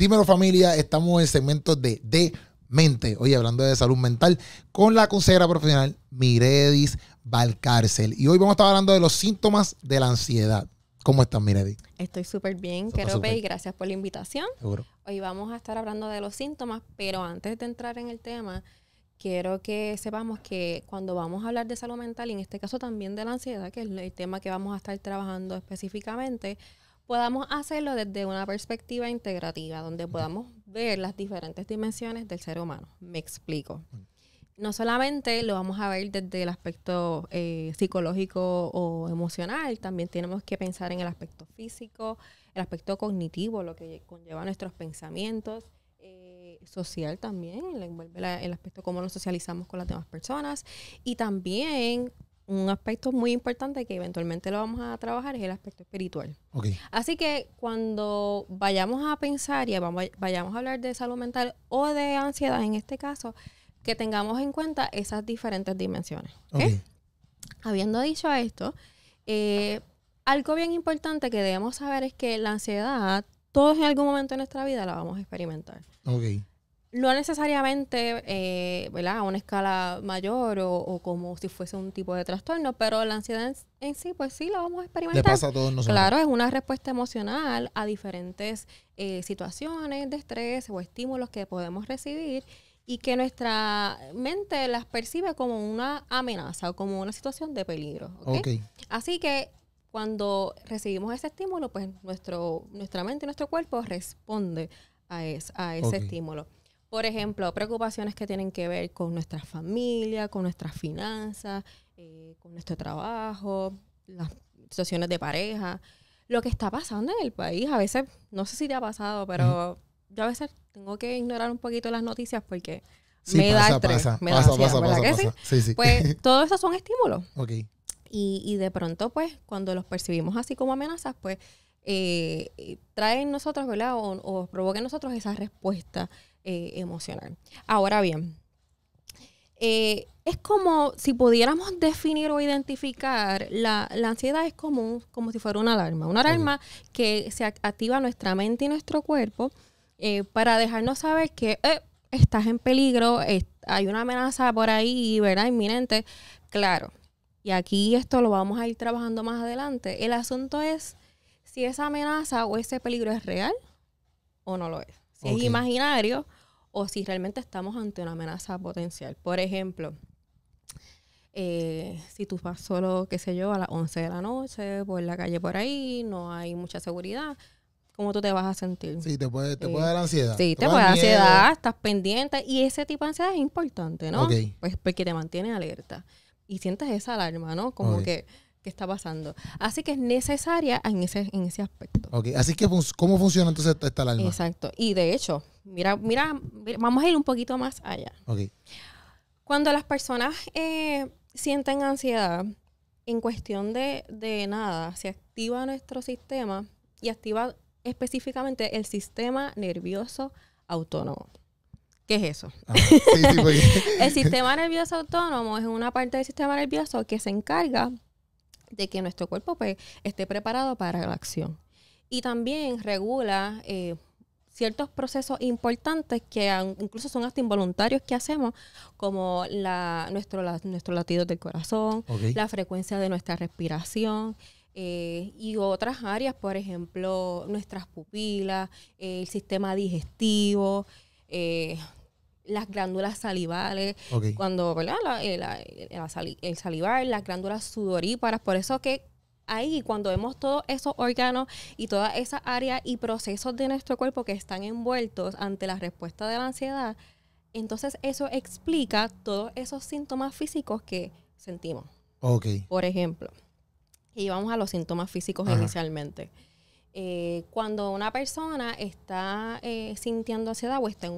Dímelo, familia, estamos en el segmento de mente. Oye, hablando de salud mental, con la consejera profesional Miredis Valcárcel. Y hoy vamos a estar hablando de los síntomas de la ansiedad. ¿Cómo estás, Miredis? Estoy súper bien, Kerope, y gracias por la invitación. Seguro. Hoy vamos a estar hablando de los síntomas, pero antes de entrar en el tema, quiero que sepamos que cuando vamos a hablar de salud mental, y en este caso también de la ansiedad, que es el tema que vamos a estar trabajando específicamente, podamos hacerlo desde una perspectiva integrativa, donde podamos ver las diferentes dimensiones del ser humano. Me explico. No solamente lo vamos a ver desde el aspecto psicológico o emocional, también tenemos que pensar en el aspecto físico, el aspecto cognitivo, lo que conlleva nuestros pensamientos, social también, le envuelve el aspecto cómo nos socializamos con las demás personas, y también un aspecto muy importante que eventualmente lo vamos a trabajar es el aspecto espiritual. Okay. Así que cuando vayamos a pensar y vayamos a hablar de salud mental o de ansiedad en este caso, que tengamos en cuenta esas diferentes dimensiones. ¿Okay? Habiendo dicho esto, algo bien importante que debemos saber es que la ansiedad, todos en algún momento de nuestra vida la vamos a experimentar. Okay. No necesariamente, ¿verdad? A una escala mayor o como si fuese un tipo de trastorno, pero la ansiedad en sí, pues sí, la vamos a experimentar. Le pasa a todos nosotros. Claro, es una respuesta emocional a diferentes situaciones de estrés o estímulos que podemos recibir y que nuestra mente las percibe como una amenaza o como una situación de peligro. ¿Okay? Así que cuando recibimos ese estímulo, pues nuestra mente y nuestro cuerpo responde a ese estímulo. Por ejemplo, preocupaciones que tienen que ver con nuestra familia, con nuestras finanzas, con nuestro trabajo, las situaciones de pareja, lo que está pasando en el país. A veces, no sé si te ha pasado, pero yo a veces tengo que ignorar un poquito las noticias porque me da estrés, me da ansiedad, ¿verdad que sí? Sí, sí. Pues todo eso son estímulos. Okay. Y de pronto, pues, cuando los percibimos así como amenazas, pues, trae en nosotros, ¿verdad? O provoca en nosotros esa respuesta emocional. Ahora bien, es como si pudiéramos definir o identificar la ansiedad es como si fuera una alarma. Una alarma que se activa nuestra mente y nuestro cuerpo para dejarnos saber que estás en peligro, hay una amenaza por ahí, ¿verdad? Inminente. Claro. Y aquí esto lo vamos a ir trabajando más adelante. El asunto es si esa amenaza o ese peligro es real o no lo es. Si es imaginario o si realmente estamos ante una amenaza potencial. Por ejemplo, si tú vas solo, qué sé yo, a las 11 de la noche por la calle por ahí, no hay mucha seguridad, ¿cómo tú te vas a sentir? Sí, te puede dar ansiedad. Sí, te puede dar ansiedad, estás pendiente. Y ese tipo de ansiedad es importante, ¿no? Pues porque te mantiene alerta. Y sientes esa alarma, ¿no? Como que ¿qué está pasando? Así que es necesaria en ese aspecto. Así que ¿cómo funciona entonces esta alarma? Exacto. Y de hecho, mira, vamos a ir un poquito más allá. Cuando las personas sienten ansiedad, en cuestión de nada, se activa nuestro sistema y activa específicamente el sistema nervioso autónomo. ¿Qué es eso? El sistema nervioso autónomo es una parte del sistema nervioso que se encarga de que nuestro cuerpo pues, esté preparado para la acción. Y también regula ciertos procesos importantes que incluso son hasta involuntarios que hacemos, como nuestros latidos del corazón, la frecuencia de nuestra respiración, y otras áreas, por ejemplo, nuestras pupilas, el sistema digestivo, las glándulas salivales, cuando, ¿verdad? El salivar, las glándulas sudoríparas. Por eso que ahí, cuando vemos todos esos órganos y todas esas áreas y procesos de nuestro cuerpo que están envueltos ante la respuesta de la ansiedad, entonces eso explica todos esos síntomas físicos que sentimos. Por ejemplo, y vamos a los síntomas físicos inicialmente. Cuando una persona está sintiendo ansiedad o está en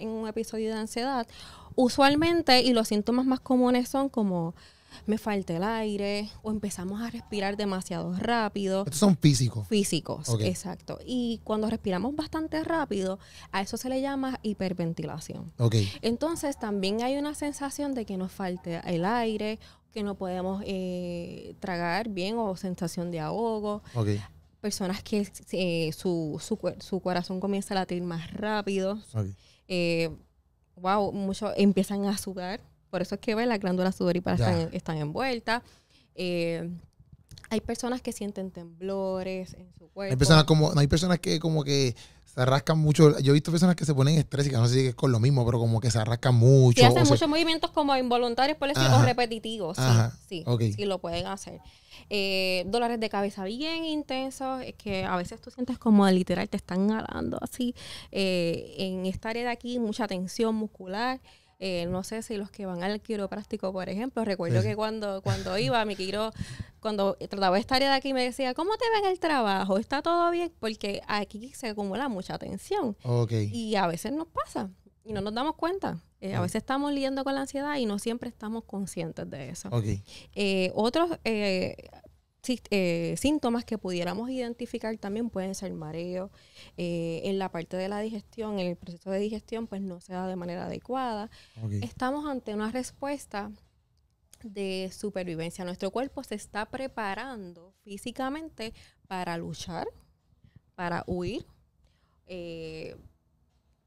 un episodio de ansiedad, usualmente, y los síntomas más comunes son como me falta el aire o empezamos a respirar demasiado rápido. Estos son físicos. Físicos, exacto. Y cuando respiramos bastante rápido, a eso se le llama hiperventilación. Entonces, también hay una sensación de que nos falte el aire, que no podemos tragar bien o sensación de ahogo. personas que su corazón comienza a latir más rápido. Muchos empiezan a sudar. Por eso es que las glándulas sudoríparas están envueltas. Hay personas que sienten temblores en su cuerpo. Hay personas que como que se rascan mucho. Yo he visto personas que se ponen estrésicas, no sé si es con lo mismo, pero como que se rascan mucho. Sí, hacen muchos movimientos como involuntarios, por decir, o repetitivos. Sí, lo pueden hacer. Dolores de cabeza bien intensos, es que a veces tú sientes como literal te están jalando así. En esta área de aquí, mucha tensión muscular. No sé si los que van al quiropráctico, por ejemplo, recuerdo que cuando iba a mi cuando trataba esta área de aquí me decía, ¿cómo te ven el trabajo? ¿Está todo bien? Porque aquí se acumula mucha tensión. Y a veces nos pasa y no nos damos cuenta. A veces estamos lidiando con la ansiedad y no siempre estamos conscientes de eso. Otros síntomas que pudiéramos identificar también pueden ser mareo. En la parte de la digestión, en el proceso de digestión, pues no se da de manera adecuada. Estamos ante una respuesta de supervivencia. Nuestro cuerpo se está preparando físicamente para luchar, para huir.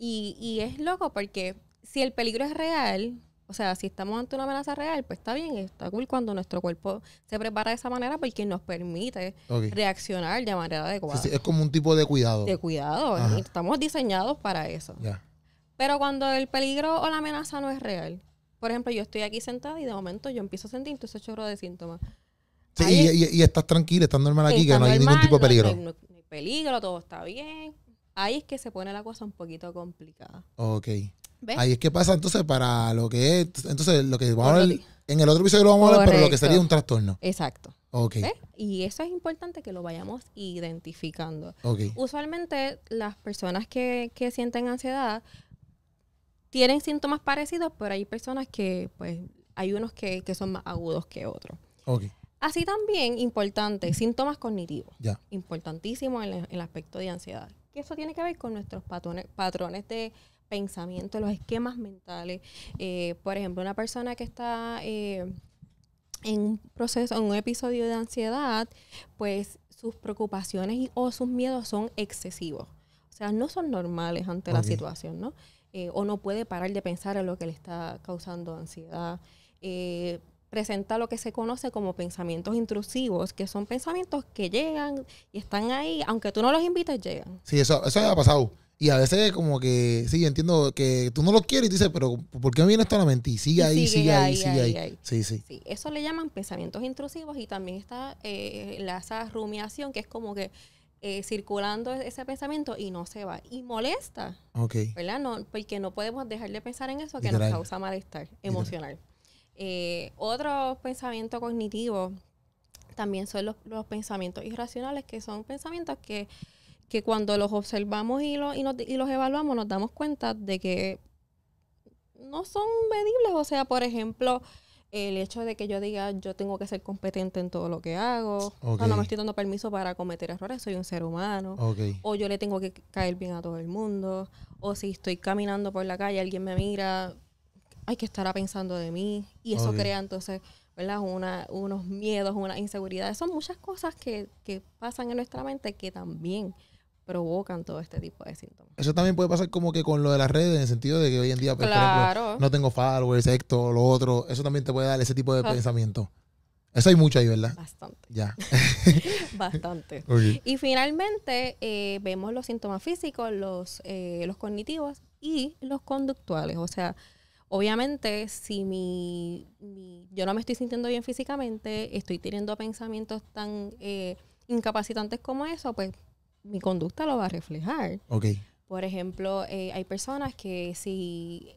Y es loco porque si el peligro es real, o sea, si estamos ante una amenaza real, pues está bien, está cool cuando nuestro cuerpo se prepara de esa manera porque nos permite reaccionar de manera adecuada. Sí, es como un tipo de cuidado. De cuidado. Estamos diseñados para eso. Pero cuando el peligro o la amenaza no es real, por ejemplo, yo estoy aquí sentada y de momento yo empiezo a sentir todo ese chorro de síntomas. Sí, y estás tranquila, estás normal aquí, que no hay ningún tipo de peligro. No hay peligro, todo está bien. Ahí es que se pone la cosa un poquito complicada. ¿Ves? Ahí es que pasa entonces para lo que es, entonces lo que vamos a hablar, en el otro episodio lo vamos a hablar, pero lo que sería un trastorno. Exacto. ¿Ves? Y eso es importante que lo vayamos identificando. Usualmente las personas que sienten ansiedad tienen síntomas parecidos, pero hay personas que, pues, hay unos que son más agudos que otros. Así también, importante, síntomas cognitivos. Importantísimo en el aspecto de ansiedad. Que eso tiene que ver con nuestros patrones de pensamiento, los esquemas mentales. Por ejemplo, una persona que está en un proceso, en un episodio de ansiedad, pues sus preocupaciones o sus miedos son excesivos. O sea, no son normales ante la situación, ¿no? O no puede parar de pensar en lo que le está causando ansiedad. Presenta lo que se conoce como pensamientos intrusivos, que son pensamientos que llegan y están ahí, aunque tú no los invites, llegan. Sí, eso me ha pasado. Y a veces como que, sí, entiendo que tú no lo quieres y tú dices, pero ¿por qué me viene esto a la mente? Y sigue ahí. Sí. Eso le llaman pensamientos intrusivos y también está esa rumiación, que es como que circulando ese pensamiento y no se va. Y molesta, ¿verdad? No, porque no podemos dejar de pensar en eso que nos causa malestar emocional. Otro pensamiento cognitivo también son los pensamientos irracionales, que son pensamientos que cuando los observamos y los evaluamos nos damos cuenta de que no son medibles. O sea, por ejemplo, el hecho de que yo diga yo tengo que ser competente en todo lo que hago, o sea, no me estoy dando permiso para cometer errores, soy un ser humano, o yo le tengo que caer bien a todo el mundo, o si estoy caminando por la calle, alguien me mira, hay que estar pensando de mí, y eso crea entonces, ¿verdad? Unos miedos, unas inseguridades. Son muchas cosas que pasan en nuestra mente que también provocan todo este tipo de síntomas. Eso también puede pasar como que con lo de las redes, en el sentido de que hoy en día, pues, por ejemplo, no tengo followers, esto, lo otro. Eso también te puede dar ese tipo de pensamiento. Eso hay mucho ahí, ¿verdad? Bastante. Ya. Bastante. Y finalmente vemos los síntomas físicos, los cognitivos y los conductuales. O sea, obviamente, si yo no me estoy sintiendo bien físicamente, estoy teniendo pensamientos tan incapacitantes como eso, pues mi conducta lo va a reflejar. Por ejemplo, hay personas que si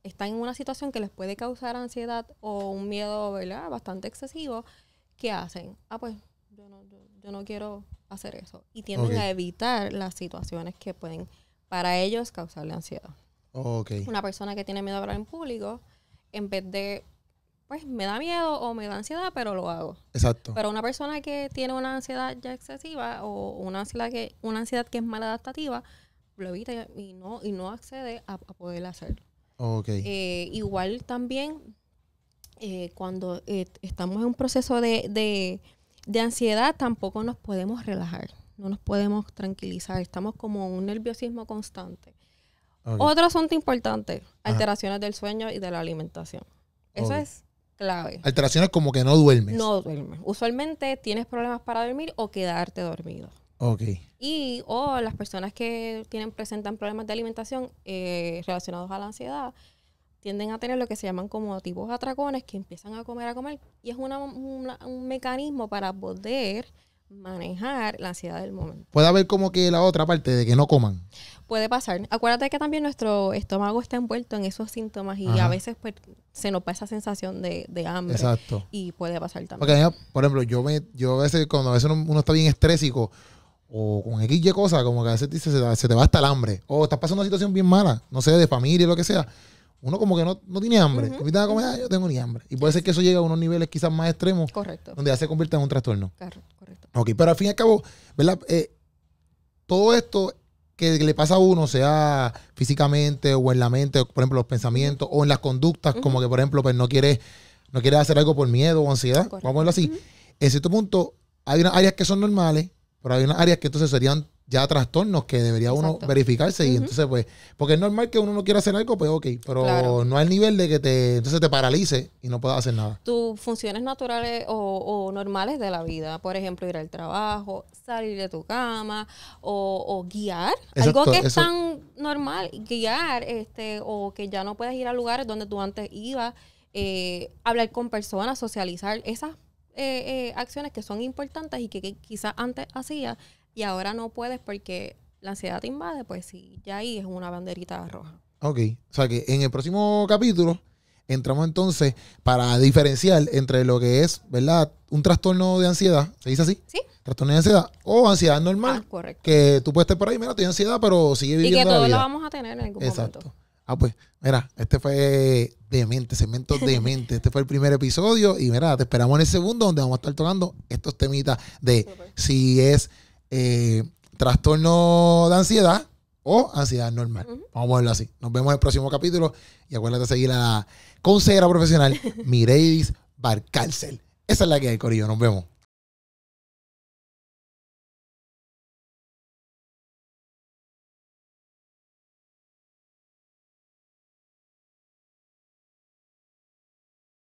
están en una situación que les puede causar ansiedad o un miedo, ¿verdad?, bastante excesivo, ¿qué hacen? Pues yo no quiero hacer eso. Y tienden a evitar las situaciones que pueden para ellos causarle ansiedad. Una persona que tiene miedo a hablar en público, en vez de, pues me da miedo o me da ansiedad, pero lo hago. Exacto. Pero una persona que tiene una ansiedad ya excesiva o una ansiedad que es maladaptativa, lo evita y no accede a poder hacerlo. Igual también cuando estamos en un proceso de De ansiedad tampoco nos podemos relajar, no nos podemos tranquilizar, estamos como en un nerviosismo constante. Okay. Otro asunto importante, alteraciones del sueño y de la alimentación. Eso es clave. Alteraciones como que no duermes. No duermes. Usualmente tienes problemas para dormir o quedarte dormido. Ok. Y las personas que presentan problemas de alimentación relacionados a la ansiedad tienden a tener lo que se llaman como tipos atracones, que empiezan a comer, y es un mecanismo para poder manejar la ansiedad del momento. ¿Puede haber como que la otra parte de que no coman? Puede pasar. Acuérdate que también nuestro estómago está envuelto en esos síntomas y a veces pues, se nos da esa sensación de hambre. Exacto. Y puede pasar también. Porque, por ejemplo, yo a veces, cuando a veces uno está bien estrésico o con XY cosas, como que a veces dice, se te va hasta el hambre. O estás pasando una situación bien mala, no sé, de familia o lo que sea. Uno como que no tiene hambre. Te invitan a comer, yo tengo ni hambre. Y puede ser que eso llegue a unos niveles quizás más extremos. Correcto. Donde ya se convierte en un trastorno. Correcto. Ok, pero al fin y al cabo, ¿verdad? Todo esto que le pasa a uno, sea físicamente o en la mente, por ejemplo, los pensamientos o en las conductas, como que, por ejemplo, pues no quiere hacer algo por miedo o ansiedad. Correcto. Vamos a ponerlo así. En cierto punto, hay unas áreas que son normales, pero hay unas áreas que entonces serían ya trastornos que debería uno verificarse. Y entonces, pues, porque es normal que uno no quiera hacer algo, pues ok, pero no al nivel de que entonces te paralice y no puedas hacer nada. Tus funciones naturales o normales de la vida, por ejemplo, ir al trabajo, salir de tu cama o guiar. Exacto, algo que es tan normal, guiar, o que ya no puedes ir a lugares donde tú antes ibas, hablar con personas, socializar, esas acciones que son importantes y que quizás antes hacías y ahora no puedes porque la ansiedad te invade, pues sí, ya ahí es una banderita roja. Ok, o sea que en el próximo capítulo entramos entonces para diferenciar entre lo que es, ¿verdad? Un trastorno de ansiedad, ¿se dice así? Sí. Trastorno de ansiedad o ansiedad normal. Correcto. Que tú puedes estar por ahí, mira, estoy ansiedad, pero sigue viviendo la vida. Y que todos lo vamos a tener en algún momento. Pues, mira, este fue Demente, segmento Demente. Este fue el primer episodio y mira, te esperamos en el segundo donde vamos a estar tocando estos temitas de si es trastorno de ansiedad o ansiedad normal. Vamos a verlo así. Nos vemos en el próximo capítulo y acuérdate de seguir a la consejera profesional Mireydis Valcárcel. Esa es la que hay, corillo. Nos vemos.